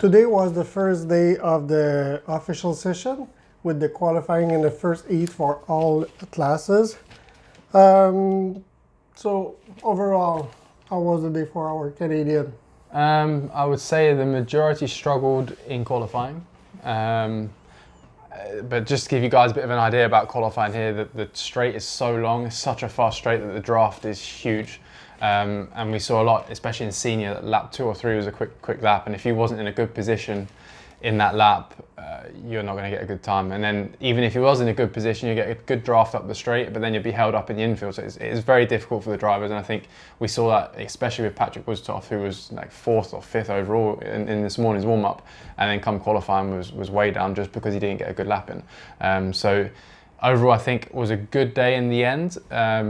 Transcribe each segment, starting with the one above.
Today was the first day of the official session with the qualifying in the first heat for all classes. So overall, how was the day for our Canadian? I would say the majority struggled in qualifying. But just to give you guys a bit of an idea about qualifying here, the straight is so long, it's such a fast straight that the draft is huge. And we saw a lot, especially in senior, that lap 2 or 3 was a quick lap, and if you wasn't in a good position in that lap, you're not going to get a good time. And then even if he was in a good position, you get a good draft up the straight, but then you'd be held up in the infield. So it's very difficult for the drivers, and I think we saw that especially with Patrick Woodstoff, who was like 4th or 5th overall in this morning's warm-up, and then come qualifying was way down just because he didn't get a good lap in. So overall, I think it was a good day in the end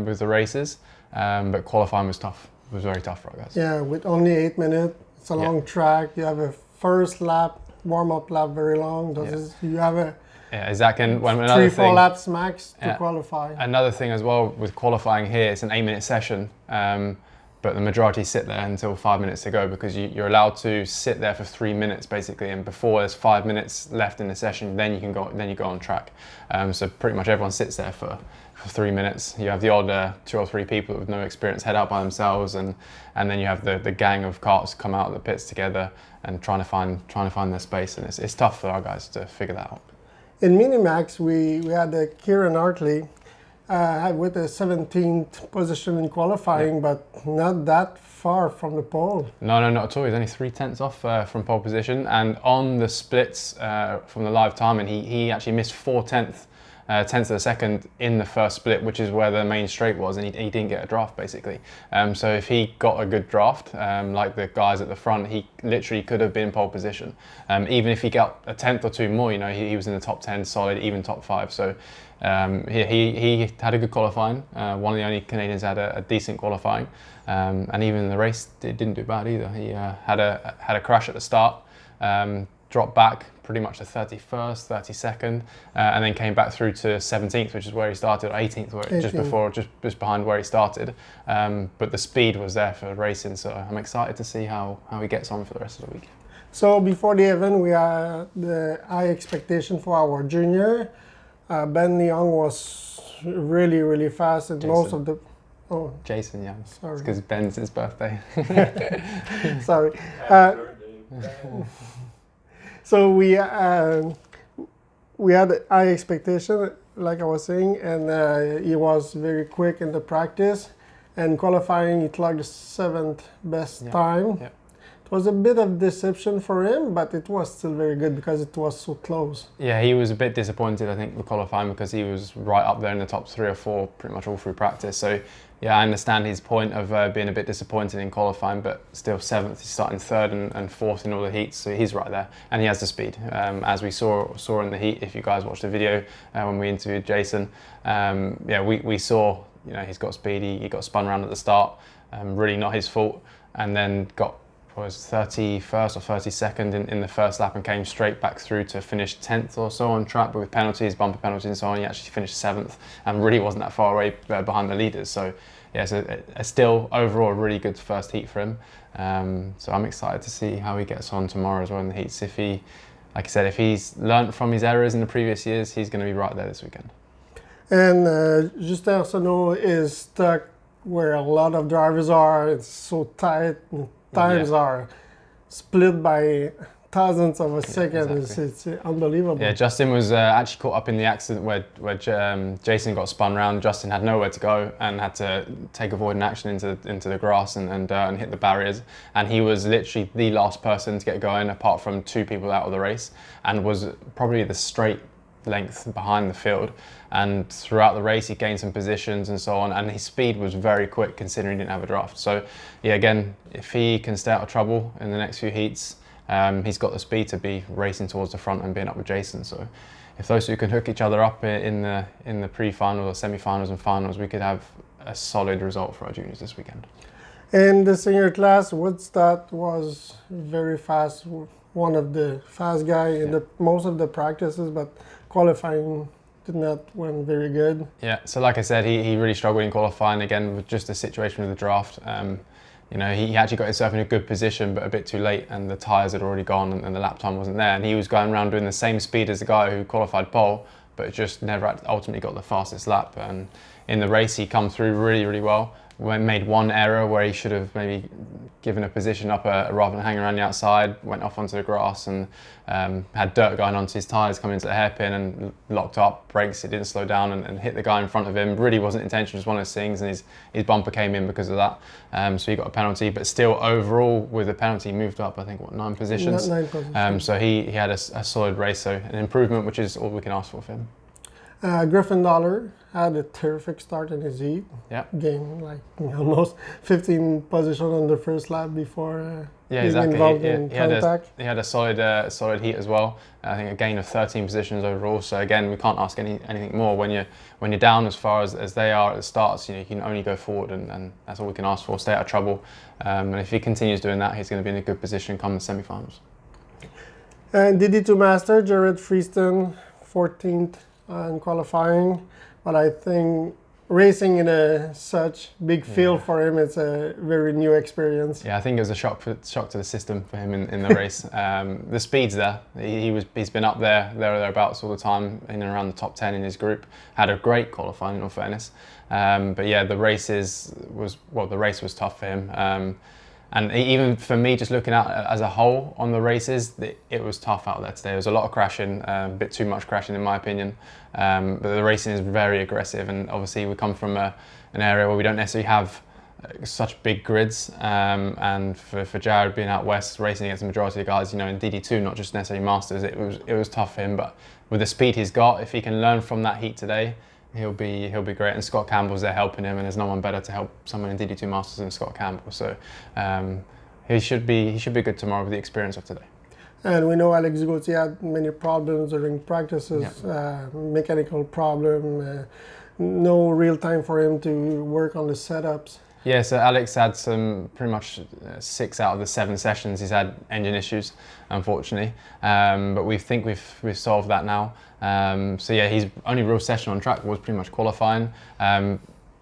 with the races, but qualifying was tough. It was very tough for our guys. Yeah, with only 8 minutes, it's a long track. You have a first lap, warm-up lap, very long. You have a exactly. And when 3-4 laps max to qualify. Another thing as well with qualifying here, it's an 8-minute session, but the majority sit there until 5 minutes to go, because you're allowed to sit there for 3 minutes basically, and before there's 5 minutes left in the session, then you go on track. So pretty much everyone sits there for 3 minutes. You have the odd 2 or 3 people with no experience head out by themselves, and then you have the gang of karts come out of the pits together and trying to find their space, and it's tough for our guys to figure that out. In Minimax, we had Kieran Hartley with a 17th position in qualifying, but not that far from the pole. No, not at all. He's only 3/10 off from pole position, and on the splits from the live timing, he actually missed 4/10 tenths of a second in the first split, which is where the main straight was, and he didn't get a draft basically. So if he got a good draft, like the guys at the front, he literally could have been pole position. Even if he got a 10th or 2 more, you know, he was in the top 10 solid, even top 5. So he had a good qualifying. One of the only Canadians had a decent qualifying, and even in the race it didn't do bad either. He had a crash at the start, dropped back pretty much to 31st, 32nd, and then came back through to 17th, which is where he started, or 18th, just behind where he started. But the speed was there for racing, so I'm excited to see how he gets on for the rest of the week. So before the event, we had the high expectation for our junior. Ben Leong was really fast, and most of the... Oh, Jason, yeah. Sorry. It's because Ben's his birthday. Sorry. So we had high expectation, like I was saying, and he was very quick in the practice. And qualifying, he clocked the 7th best time. Yeah. It was a bit of deception for him, but it was still very good because it was so close. Yeah, he was a bit disappointed, I think, with qualifying, because he was right up there in the top 3 or 4 pretty much all through practice. So yeah, I understand his point of being a bit disappointed in qualifying, but still 7th, he's starting 3rd and 4th in all the heats, so he's right there, and he has the speed. As we saw in the heat, if you guys watched the video when we interviewed Jason, yeah, we saw, you know, he's got speed. He got spun around at the start, really not his fault, and then got 31st or 32nd in the first lap, and came straight back through to finish 10th or so on track, but with penalties, bumper penalties and so on, he actually finished 7th and really wasn't that far away behind the leaders. So yeah, so still overall a really good first heat for him. So I'm excited to see how he gets on tomorrow as well in the heats. If he, like I said, if he's learnt from his errors in the previous years, he's going to be right there this weekend. And Justin Sarno is stuck where a lot of drivers are. It's so tight. Times are split by thousandths of a second. Exactly. It's unbelievable. Yeah, Justin was actually caught up in the accident where Jason got spun round. Justin had nowhere to go and had to take avoidant action into the grass and hit the barriers. And he was literally the last person to get going, apart from 2 people out of the race, and was probably the straight length behind the field. And throughout the race he gained some positions and so on, and his speed was very quick considering he didn't have a draft. So yeah, again, if he can stay out of trouble in the next few heats, he's got the speed to be racing towards the front and being up with Jason. So if those 2 can hook each other up in the pre-finals or semi-finals and finals, we could have a solid result for our juniors this weekend. In the senior class, Woodstock was very fast, one of the fast guys in most of the practices, but qualifying did not went very good. Yeah, so like I said, he really struggled in qualifying, again with just the situation with the draft. you know, he actually got himself in a good position, but a bit too late, and the tyres had already gone, and the lap time wasn't there. And he was going around doing the same speed as the guy who qualified pole, but just never ultimately got the fastest lap. And in the race, he come through really, really well. Made one error where he should have maybe given a position up rather than hanging around the outside, went off onto the grass and had dirt going onto his tyres coming into the hairpin and locked up, brakes, it didn't slow down and hit the guy in front of him. Really wasn't intentional, just one of those things, and his bumper came in because of that. So he got a penalty, but still overall with the penalty he moved up, I think, 9 positions. 9 positions. So he had a solid race, so an improvement, which is all we can ask for him. Griffin Dollar had a terrific start in his heat. Yeah. Gained like almost 15 positions on the first lap before yeah, being exactly. involved in contact. He had a solid heat as well. I think a gain of 13 positions overall. So again, we can't ask anything more when you're down as far as they are at the starts. You know, you can only go forward, and that's all we can ask for. Stay out of trouble, and if he continues doing that, he's going to be in a good position come the semi-finals. And DD2 Master, Jared Freeston, 14th in qualifying, but I think racing in such big field for him, it's a very new experience. Yeah, I think it was a shock to the system for him in the race. The speed's there. He's been up there or thereabouts all the time, in and around the top 10 in his group. Had a great qualifying, in all fairness. But yeah, the race was tough for him. And even for me, just looking at it as a whole on the races, it was tough out there today. There was a lot of crashing, a bit too much crashing in my opinion. But the racing is very aggressive, and obviously we come from an area where we don't necessarily have such big grids. And for Jared being out west, racing against the majority of the guys, you know, in DD2, not just necessarily Masters, it was tough for him. But with the speed he's got, if he can learn from that heat today, he'll be great, and Scott Campbell's there helping him, and there's no one better to help someone in DD2 Masters than Scott Campbell. So he should be good tomorrow with the experience of today. And we know Alex Gauthier had many problems during practices, mechanical problem, no real time for him to work on the setups. Yeah, so Alex had some pretty much 6 out of the 7 sessions. He's had engine issues, unfortunately, but we think we've solved that now. So yeah, his only real session on track was pretty much qualifying.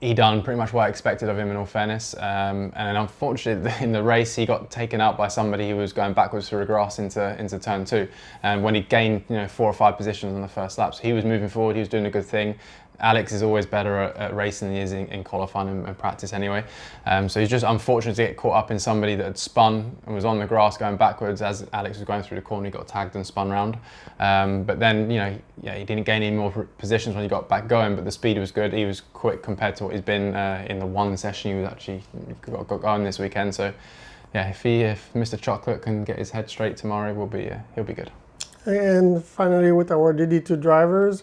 He done pretty much what I expected of him, in all fairness. And unfortunately, in the race, he got taken out by somebody who was going backwards through the grass into turn 2. And when he gained 4 or 5 positions on the first lap, so he was moving forward. He was doing a good thing. Alex is always better at racing than he is in qualifying and practice anyway. So he's just unfortunate to get caught up in somebody that had spun and was on the grass going backwards. As Alex was going through the corner, he got tagged and spun round. But then, he didn't gain any more positions when he got back going, but the speed was good. He was quick compared to what he's been in the one session he was actually got going this weekend. So yeah, if Mr. Chocolate can get his head straight tomorrow, he'll be good. And finally, with our DD2 drivers,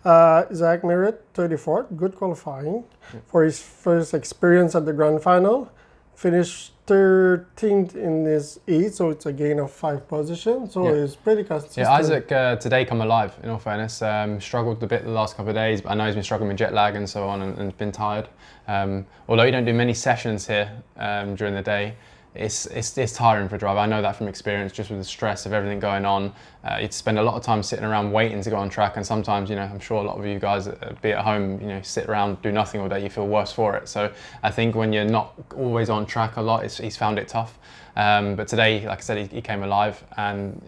Zach Merritt, 34th, good qualifying for his first experience at the grand final. Finished 13th in his heat, so it's a gain of 5 positions. So it's pretty consistent. Yeah, Isaac today come alive, in all fairness. Struggled a bit the last couple of days, but I know he's been struggling with jet lag and so on, and been tired. Although you don't do many sessions here during the day, it's tiring for a driver. I know that from experience, just with the stress of everything going on. You spend a lot of time sitting around waiting to go on track, and sometimes, I'm sure a lot of you guys, be at home, sit around, do nothing all day, you feel worse for it. So I think when you're not always on track a lot, he's found it tough. But today, like I said, he came alive, and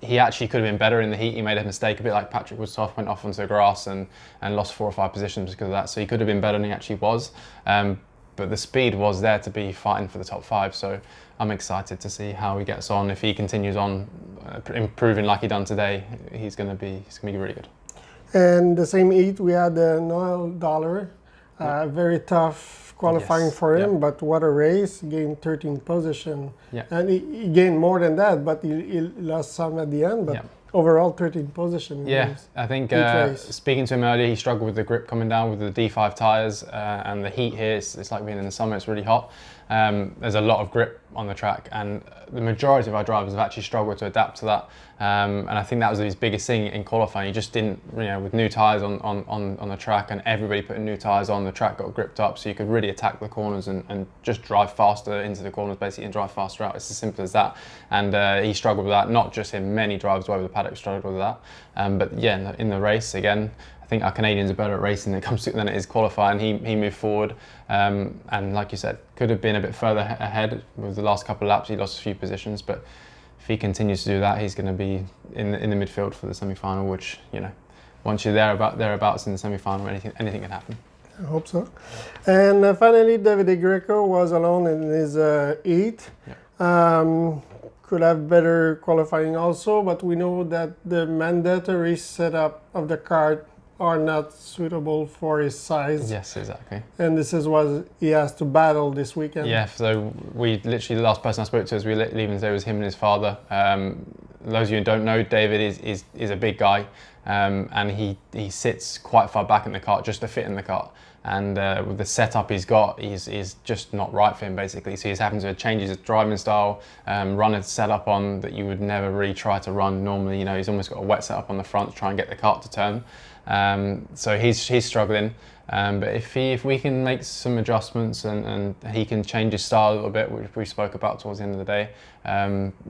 he actually could have been better in the heat. He made a mistake, a bit like Patrick Woodstoff, went off onto the grass and lost 4 or 5 positions because of that. So he could have been better than he actually was. But the speed was there to be fighting for the top 5, so I'm excited to see how he gets on. If he continues on improving like he done today, he's going to be really good. And the same heat, we had Noel Dollar, very tough qualifying for him, but what a race, gained 13th position. And he gained more than that, but he lost some at the end, but overall 13th position. I think speaking to him earlier, he struggled with the grip coming down with the D5 tyres, and the heat here, it's like being in the summer, it's really hot. There's a lot of grip on the track, and the majority of our drivers have actually struggled to adapt to that. And I think that was his biggest thing in qualifying. He just didn't, with new tyres on the track, and everybody putting new tyres on, the track got gripped up, so you could really attack the corners and just drive faster into the corners basically, and drive faster out. It's as simple as that. And he struggled with that, not just him, many drivers all over the paddock struggled with that. But yeah, in the race again, I think our Canadians are better at racing than it is qualifying. He moved forward, and like you said, could have been a bit further ahead with the last couple of laps. He lost a few positions, but if he continues to do that, he's going to be in the midfield for the semi-final, which, you know, once you're thereabouts in the semi-final, anything can happen. I hope so. And finally, David Greco was alone in his heat. Yeah. Could have better qualifying also, but we know that the mandatory setup of the kart are not suitable for his size. Yes, exactly. And this is what he has to battle this weekend. Yeah, so we literally, the last person I spoke to as we were leaving today was him and his father. Those of you who don't know, David is a big guy, and he sits quite far back in the kart just to fit in the kart. And with the setup he's got, he's just not right for him basically. So he's having to change his driving style, run a setup on that you would never really try to run normally. You know, he's almost got a wet setup on the front to try and get the kart to turn. So he's struggling. But if we can make some adjustments and he can change his style a little bit, which we spoke about towards the end of the day,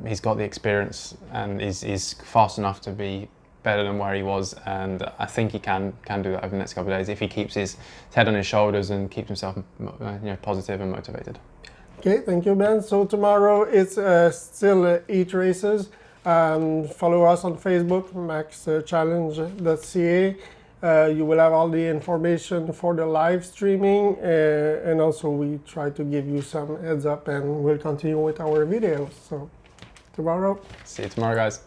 he's got the experience and is fast enough to be better than where he was, and I think he can do that over the next couple of days if he keeps his head on his shoulders and keeps himself positive and motivated. Okay, thank you, Ben. So tomorrow it's still 8 races. Follow us on Facebook, maxchallenge.ca. You will have all the information for the live streaming, and also we try to give you some heads up, and we'll continue with our videos. So tomorrow. See you tomorrow, guys.